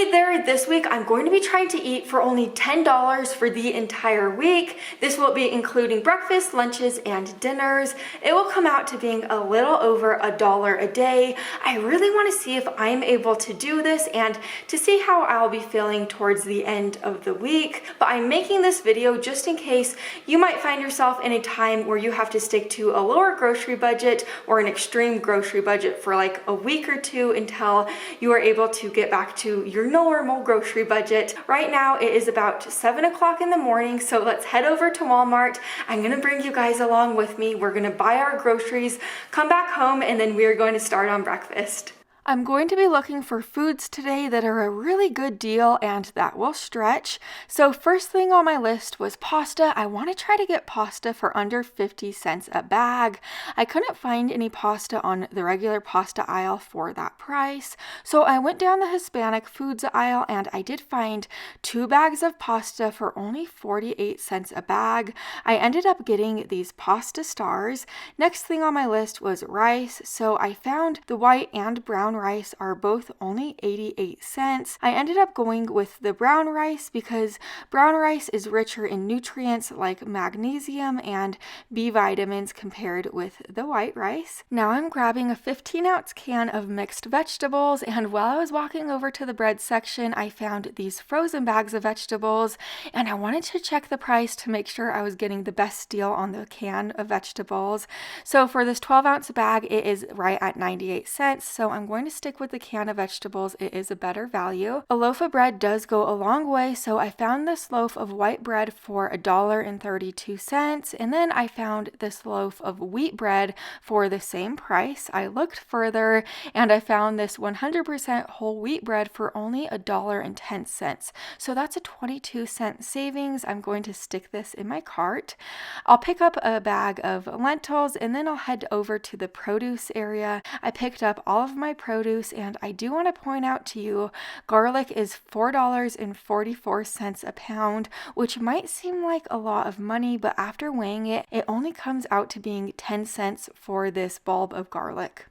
Hey there, this week I'm going to be trying to eat for only $10 for the entire week. This will be including breakfast, lunches, and dinners. It will come out to being a little over $1 a day. I really want to see if I'm able to do this and to see how I'll be feeling towards the end of the week. But I'm making this video just in case you might find yourself in a time where you have to stick to a lower grocery budget or an extreme grocery budget for like a week or two until you are able to get back to your normal grocery budget. Right now it is about 7 o'clock in the morning, so let's head over to Walmart. I'm gonna bring you guys along with me. We're gonna buy our groceries, come back home, and then we're going to start on breakfast. I'm going to be looking for foods today that are a really good deal and that will stretch. So first thing on my list was pasta. I want to try to get pasta for under 50 cents a bag. I couldn't find any pasta on the regular pasta aisle for that price. So I went down the Hispanic foods aisle and I did find 2 bags of pasta for only 48 cents a bag. I ended up getting these pasta stars. Next thing on my list was rice. So I found the white and brown rice are both only 88 cents. I ended up going with the brown rice because brown rice is richer in nutrients like magnesium and B vitamins compared with the white rice. Now I'm grabbing a 15-ounce can of mixed vegetables, and while I was walking over to the bread section, I found these frozen bags of vegetables, and I wanted to check the price to make sure I was getting the best deal on the can of vegetables. So for this 12-ounce bag, it is right at 98 cents, so I'm going to stick with the can of vegetables. It is a better value. A loaf of bread does go a long way, so I found this loaf of white bread for $1.32, and then I found this loaf of wheat bread for the same price. I looked further and I found this 100% whole wheat bread for only $1.10. So that's a 22-cent savings. I'm going to stick this in my cart. I'll pick up a bag of lentils and then I'll head over to the produce area. I picked up all of my produce, and I do want to point out to you, garlic is $4.44 a pound, which might seem like a lot of money, but after weighing it, it only comes out to being 10 cents for this bulb of garlic.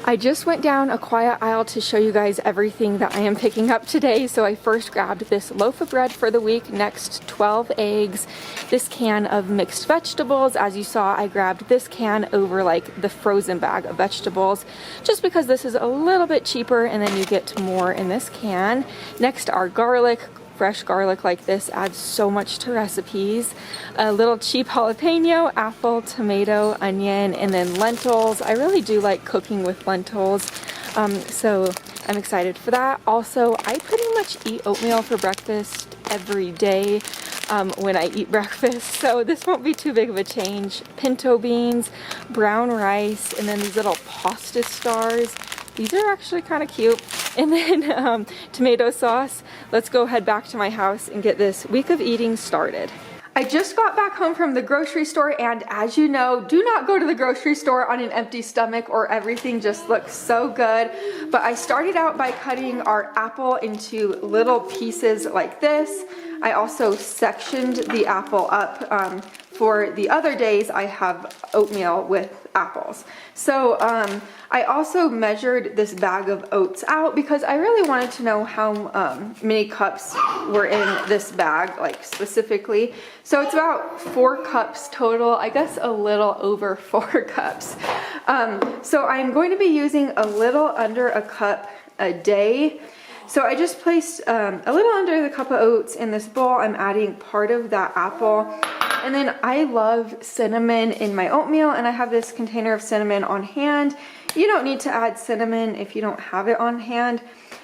I just went down a quiet aisle to show you guys everything that I am picking up today. So I first grabbed this loaf of bread for the week, next 12 eggs, this can of mixed vegetables. As you saw, I grabbed this can over like the frozen bag of vegetables just because this is a little bit cheaper and then you get more in this can. Next, our garlic. Fresh garlic like this adds so much to recipes. A little cheap jalapeno, apple, tomato, onion, and then lentils. I really do like cooking with lentils, so I'm excited for that. Also, I pretty much eat oatmeal for breakfast every day when I eat breakfast, so this won't be too big of a change. Pinto beans, brown rice, and then these little pasta stars. These are actually kind of cute. And then tomato sauce. Let's go head back to my house and get this week of eating started. I just got back home from the grocery store, and as you know, do not go to the grocery store on an empty stomach or everything just looks so good. But I started out by cutting our apple into little pieces like this. I also sectioned the apple up. For the other days, I have oatmeal with apples. So I also measured this bag of oats out because I really wanted to know how many cups were in this bag, like specifically. So it's about 4 cups total, I guess a little over 4 cups. So I'm going to be using a little under a cup a day. So I just placed a little under the cup of oats in this bowl. I'm adding part of that apple. And then I love cinnamon in my oatmeal, and I have this container of cinnamon on hand. You don't need to add cinnamon if you don't have it on hand.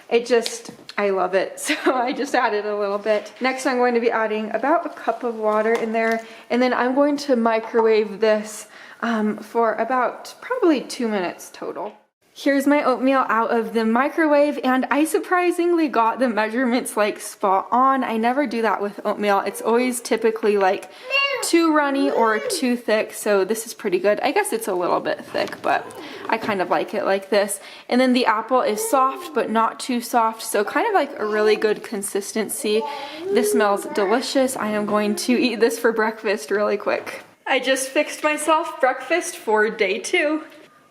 I love it, so I just added a little bit. Next, I'm going to be adding about a cup of water in there, and then I'm going to microwave this for about probably 2 minutes total. Here's my oatmeal out of the microwave, and I surprisingly got the measurements like spot on. I never do that with oatmeal. It's always typically like too runny or too thick, so this is pretty good. I guess it's a little bit thick, but I kind of like it like this. And then the apple is soft, but not too soft, so kind of like a really good consistency. This smells delicious. I am going to eat this for breakfast really quick. I just fixed myself breakfast for day 2.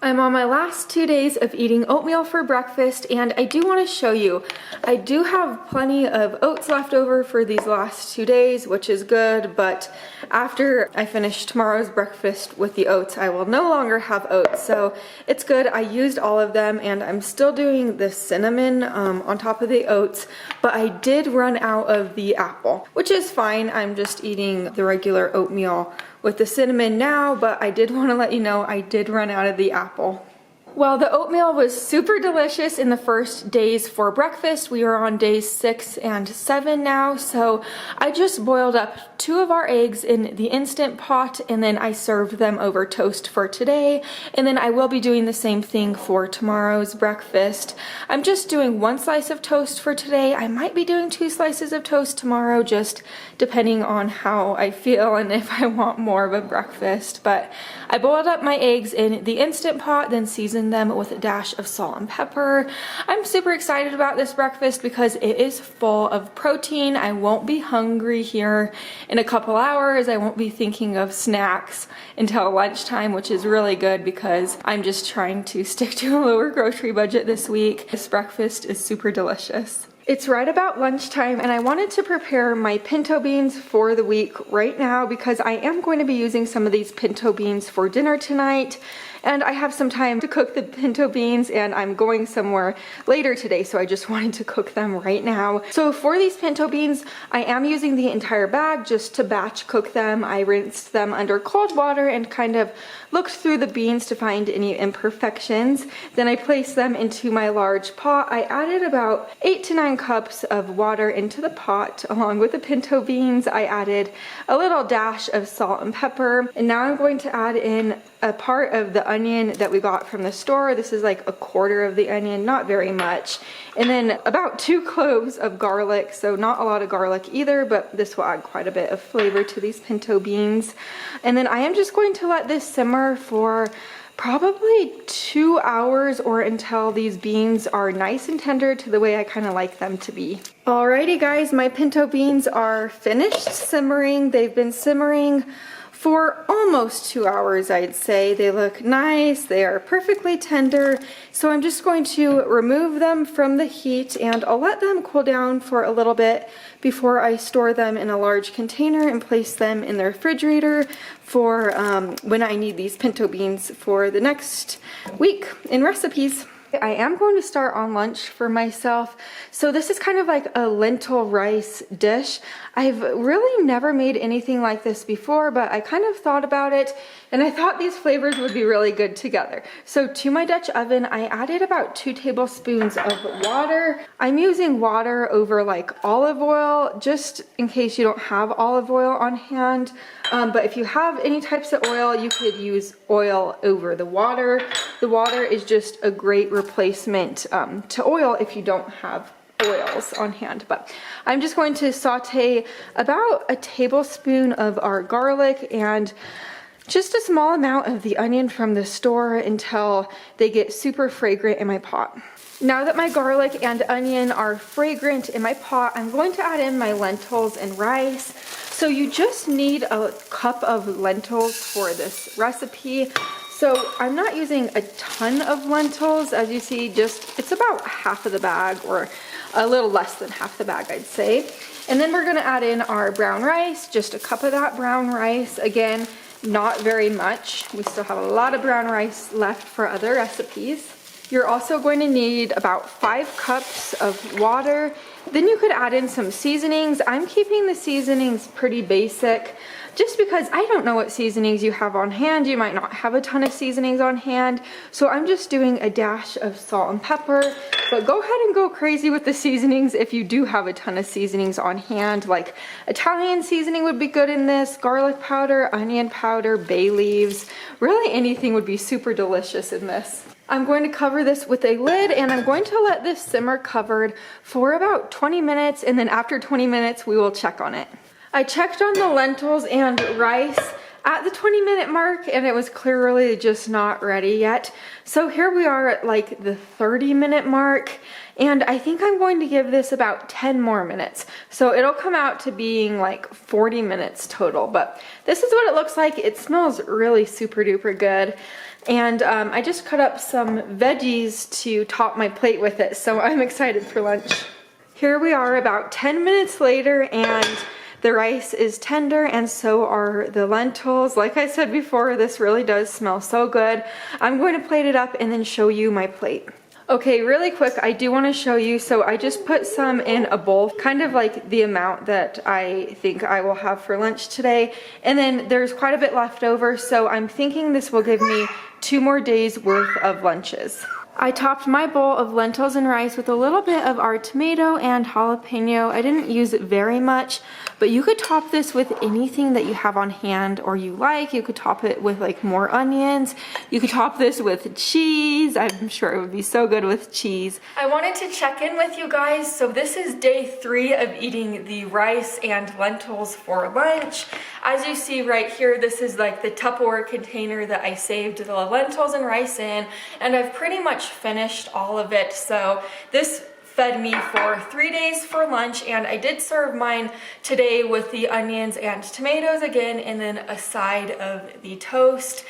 I'm on my last 2 days of eating oatmeal for breakfast, and I do want to show you. I do have plenty of oats left over for these last 2 days, which is good, but after I finish tomorrow's breakfast with the oats, I will no longer have oats, so it's good. I used all of them, and I'm still doing the cinnamon on top of the oats, but I did run out of the apple, which is fine. I'm just eating the regular oatmeal with the cinnamon now, but I did want to let you know I did run out of the apple. Well, the oatmeal was super delicious in the first days for breakfast. We are on days 6 and 7 now, so I just boiled up 2 of our eggs in the Instant Pot, and then I served them over toast for today, and then I will be doing the same thing for tomorrow's breakfast. I'm just doing 1 slice of toast for today. I might be doing 2 slices of toast tomorrow, just depending on how I feel and if I want more of a breakfast. But I boiled up my eggs in the Instant Pot, then seasoned them with a dash of salt and pepper. I'm super excited about this breakfast because it is full of protein. I won't be hungry here in a couple hours. I won't be thinking of snacks until lunchtime, which is really good because I'm just trying to stick to a lower grocery budget this week. This breakfast is super delicious. It's right about lunchtime, and I wanted to prepare my pinto beans for the week right now because I am going to be using some of these pinto beans for dinner tonight, and I have some time to cook the pinto beans, and I'm going somewhere later today, so I just wanted to cook them right now. So for these pinto beans, I am using the entire bag just to batch cook them. I rinsed them under cold water and kind of looked through the beans to find any imperfections. Then I placed them into my large pot. I added about 8 to 9 cups of water into the pot along with the pinto beans. I added a little dash of salt and pepper, and now I'm going to add in a part of the onion that we got from the store. This is like a quarter of the onion, not very much. And then about 2 cloves of garlic, so not a lot of garlic either, but this will add quite a bit of flavor to these pinto beans. And then I am just going to let this simmer for probably 2 hours or until these beans are nice and tender to the way I kind of like them to be. Alrighty guys, my pinto beans are finished simmering. They've been simmering for almost 2 hours, I'd say. They look nice, they are perfectly tender. So I'm just going to remove them from the heat, and I'll let them cool down for a little bit before I store them in a large container and place them in the refrigerator for when I need these pinto beans for the next week in recipes. I am going to start on lunch for myself. So this is kind of like a lentil rice dish. I've really never made anything like this before, but I kind of thought about it and I thought these flavors would be really good together. So to my Dutch oven, I added about 2 tablespoons of water. I'm using water over like olive oil, just in case you don't have olive oil on hand. But if you have any types of oil, you could use oil over the water. The water is just a great replacement to oil if you don't have oils on hand. But I'm just going to saute about a tablespoon of our garlic and just a small amount of the onion from the store until they get super fragrant in my pot. Now that my garlic and onion are fragrant in my pot, I'm going to add in my lentils and rice. So you just need a cup of lentils for this recipe. So I'm not using a ton of lentils. As you see, it's about half of the bag, or a little less than half the bag, I'd say. And then we're gonna add in our brown rice, just a cup of that brown rice. Again, not very much. We still have a lot of brown rice left for other recipes. You're also going to need about 5 cups of water. Then you could add in some seasonings. I'm keeping the seasonings pretty basic just because I don't know what seasonings you have on hand. You might not have a ton of seasonings on hand. So I'm just doing a dash of salt and pepper. But go ahead and go crazy with the seasonings if you do have a ton of seasonings on hand. Like Italian seasoning would be good in this, garlic powder, onion powder, bay leaves. Really anything would be super delicious in this. I'm going to cover this with a lid, and I'm going to let this simmer covered for about 20 minutes, and then after 20 minutes we will check on it. I checked on the lentils and rice at the 20-minute mark and it was clearly just not ready yet. So here we are at like the 30-minute mark, and I think I'm going to give this about 10 more minutes. So it'll come out to being like 40 minutes total, but this is what it looks like. It smells really super duper good. And I just cut up some veggies to top my plate with it, so I'm excited for lunch. Here we are about 10 minutes later, and the rice is tender and so are the lentils. Like I said before, this really does smell so good. I'm going to plate it up and then show you my plate. Okay, really quick, I do want to show you, so I just put some in a bowl, kind of like the amount that I think I will have for lunch today, and then there's quite a bit left over, so I'm thinking this will give me 2 more days worth of lunches. I topped my bowl of lentils and rice with a little bit of our tomato and jalapeno. I didn't use it very much, but you could top this with anything that you have on hand or you like. You could top it with like more onions. You could top this with cheese. I'm sure it would be so good with cheese. I wanted to check in with you guys. So this is day 3 of eating the rice and lentils for lunch. As you see right here, this is like the Tupperware container that I saved the lentils and rice in, and I've pretty much finished all of it. So this fed me for 3 days for lunch, and I did serve mine today with the onions and tomatoes again, and then a side of the toast.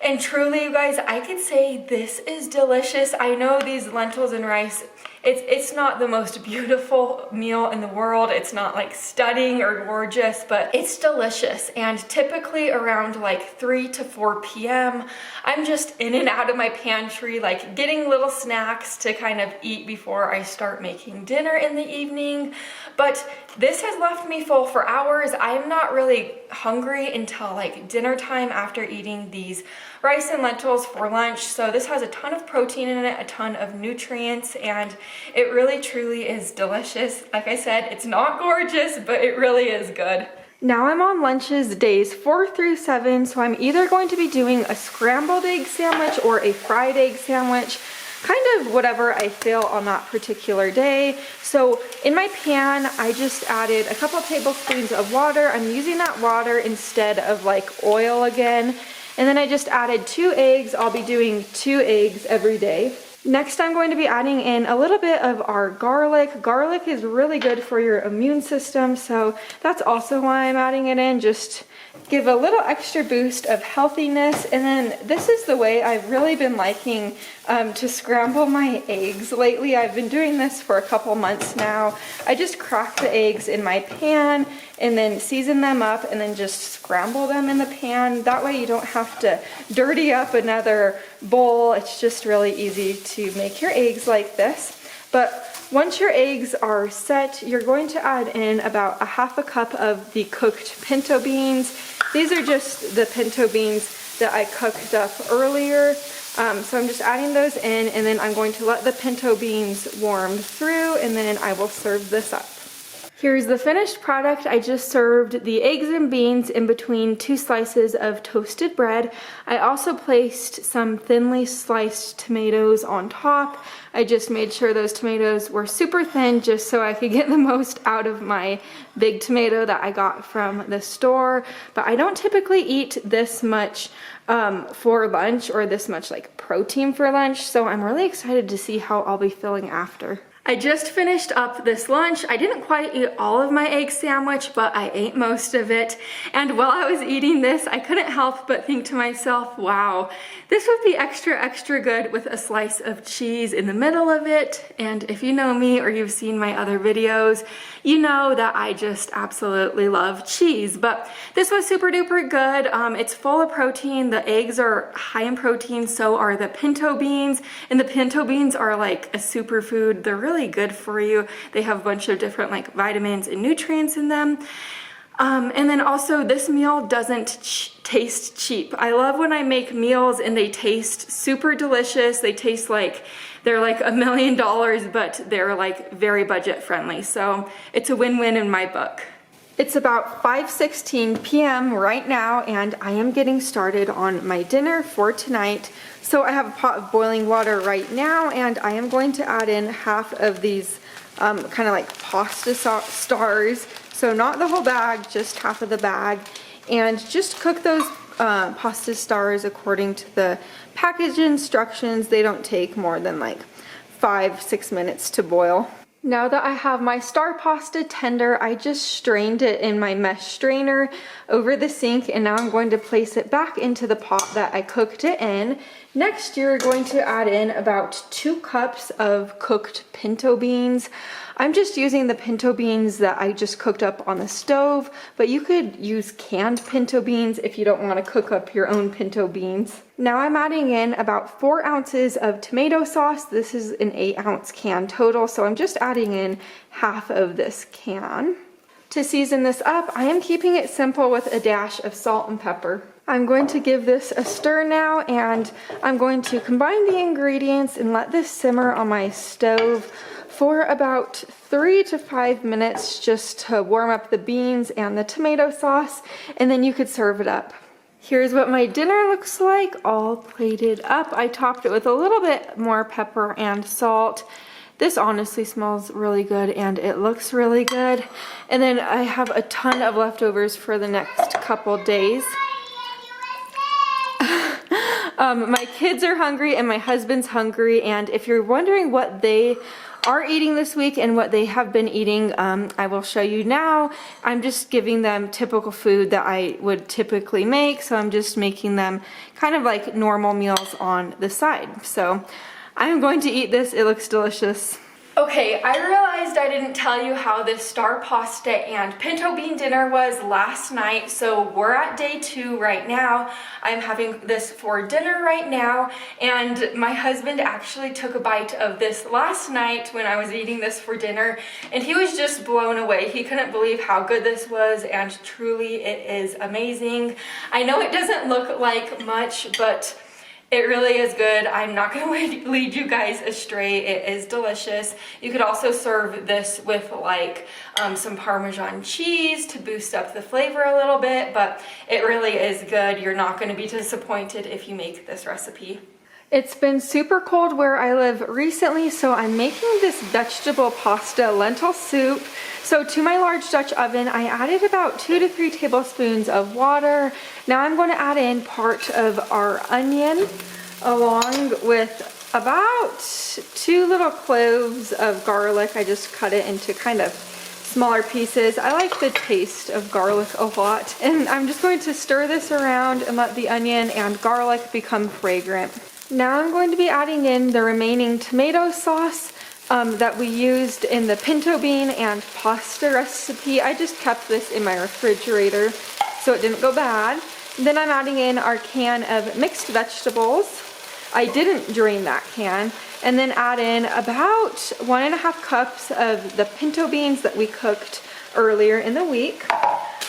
And truly, you guys, I could say this is delicious. I know these lentils and rice, it's not the most beautiful meal in the world. It's not like stunning or gorgeous, but it's delicious. And typically around like 3 to 4 p.m., I'm just in and out of my pantry, like getting little snacks to kind of eat before I start making dinner in the evening. But this has left me full for hours. I'm not really hungry until like dinner time after eating these rice and lentils for lunch. So this has a ton of protein in it, a ton of nutrients, and it really truly is delicious. Like I said, it's not gorgeous, but it really is good. Now I'm on lunches days 4 through 7, so I'm either going to be doing a scrambled egg sandwich or a fried egg sandwich, kind of whatever I feel on that particular day. So in my pan, I just added a couple tablespoons of water. I'm using that water instead of like oil again. And then I just added 2 eggs. I'll be doing 2 eggs every day. Next, I'm going to be adding in a little bit of our garlic. Garlic is really good for your immune system, so that's also why I'm adding it in. Just give a little extra boost of healthiness. And then this is the way I've really been liking to scramble my eggs lately. I've been doing this for a couple months now. I just crack the eggs in my pan and then season them up and then just scramble them in the pan. That way you don't have to dirty up another bowl. It's just really easy to make your eggs like this. But once your eggs are set, you're going to add in about a half a cup of the cooked pinto beans. These are just the pinto beans that I cooked up earlier. So I'm just adding those in, and then I'm going to let the pinto beans warm through, and then I will serve this up. Here's the finished product. I just served the eggs and beans in between 2 slices of toasted bread. I also placed some thinly sliced tomatoes on top. I just made sure those tomatoes were super thin just so I could get the most out of my big tomato that I got from the store. But I don't typically eat this much for lunch, or this much like protein for lunch, so I'm really excited to see how I'll be feeling after. I just finished up this lunch. I didn't quite eat all of my egg sandwich, but I ate most of it. And while I was eating this, I couldn't help but think to myself, wow, this would be extra good with a slice of cheese in the middle of it. And if you know me or you've seen my other videos, you know that I just absolutely love cheese. But this was super duper good. It's full of protein. The eggs are high in protein, so are the pinto beans. And the pinto beans are like a superfood. They're really good for you. They have a bunch of different like vitamins and nutrients in them. And then also this meal doesn't taste cheap. I love when I make meals and they taste super delicious. They taste like they're like $1 million, but they're like very budget friendly. So it's a win-win in my book. It's about 5:16 p.m. right now, and I am getting started on my dinner for tonight. So I have a pot of boiling water right now, and I am going to add in half of these kind of like pasta stars. So not the whole bag, just half of the bag. and just cook those pasta stars according to the package instructions. They don't take more than like 5-6 minutes to boil. Now that I have my star pasta tender, I just strained it in my mesh strainer over the sink, and now I'm going to place it back into the pot that I cooked it in. Next, you're going to add in about 2 cups of cooked pinto beans. I'm just using the pinto beans that I just cooked up on the stove, but you could use canned pinto beans if you don't want to cook up your own pinto beans. Now I'm adding in about 4 ounces of tomato sauce. This is an 8-ounce can total, so I'm just adding in half of this can. To season this up, I am keeping it simple with a dash of salt and pepper. I'm going to give this a stir now, and I'm going to combine the ingredients and let this simmer on my stove for about 3 to 5 minutes just to warm up the beans and the tomato sauce, and then you could serve it up. Here's what my dinner looks like, all plated up. I topped it with a little bit more pepper and salt. This honestly smells really good and it looks really good. And then I have a ton of leftovers for the next couple days. My kids are hungry and my husband's hungry, and if you're wondering what they are eating this week and what they have been eating, I will show you now. I'm just giving them typical food that I would typically make, so I'm just making them kind of like normal meals on the side. So I'm going to eat this. It looks delicious. Okay, I realized I didn't tell you how this star pasta and pinto bean dinner was last night, so we're at day 2 right now. I'm having this for dinner right now, and my husband actually took a bite of this last night when I was eating this for dinner, and he was just blown away. He couldn't believe how good this was, and truly it is amazing. I know it doesn't look like much, but it really is good. I'm not going to lead you guys astray. It is delicious. You could also serve this with like some Parmesan cheese to boost up the flavor a little bit, but it really is good. You're not going to be disappointed if you make this recipe. It's been super cold where I live recently, so I'm making this vegetable pasta lentil soup. So to my large Dutch oven, I added about 2 to 3 tablespoons of water. Now I'm going to add in part of our onion along with about 2 little cloves of garlic. I just cut it into kind of smaller pieces. I like the taste of garlic a lot. And I'm just going to stir this around and let the onion and garlic become fragrant. Now I'm going to be adding in the remaining tomato sauce that we used in the pinto bean and pasta recipe. I just kept this in my refrigerator so it didn't go bad. Then I'm adding in our can of mixed vegetables. I didn't drain that can. And then add in about 1.5 cups of the pinto beans that we cooked earlier in the week.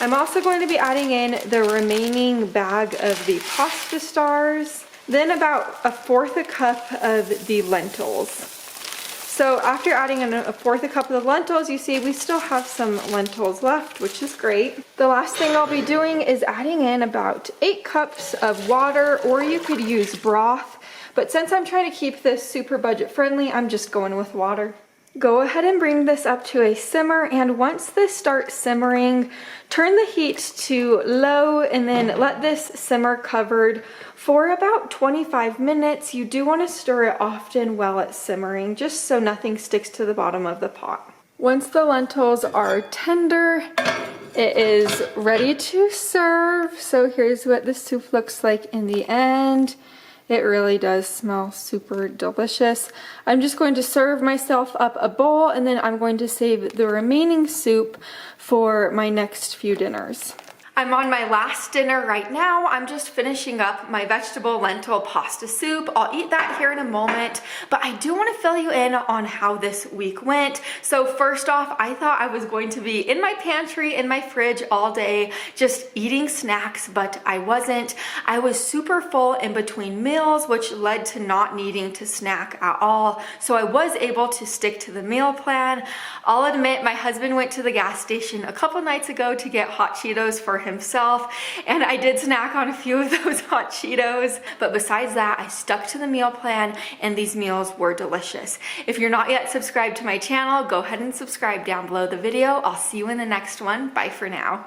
I'm also going to be adding in the remaining bag of the pasta stars. Then about 1/4 cup of the lentils. So after adding in 1/4 cup of the lentils, you see we still have some lentils left, which is great. The last thing I'll be doing is adding in about 8 cups of water, or you could use broth. But since I'm trying to keep this super budget friendly, I'm just going with water. Go ahead and bring this up to a simmer, and once this starts simmering, turn the heat to low and then let this simmer covered for about 25 minutes. You do want to stir it often while it's simmering, just so nothing sticks to the bottom of the pot. Once the lentils are tender, it is ready to serve. So here's what the soup looks like in the end. It really does smell super delicious. I'm just going to serve myself up a bowl, and then I'm going to save the remaining soup for my next few dinners. I'm on my last dinner right now. I'm just finishing up my vegetable lentil pasta soup. I'll eat that here in a moment, but I do want to fill you in on how this week went. So first off, I thought I was going to be in my pantry, in my fridge all day, just eating snacks, but I wasn't. I was super full in between meals, which led to not needing to snack at all. So I was able to stick to the meal plan. I'll admit my husband went to the gas station a couple nights ago to get hot Cheetos for himself, and I did snack on a few of those hot Cheetos, but besides that, I stuck to the meal plan, and these meals were delicious. If you're not yet subscribed to my channel, go ahead and subscribe down below the video. I'll see you in the next one. Bye for now.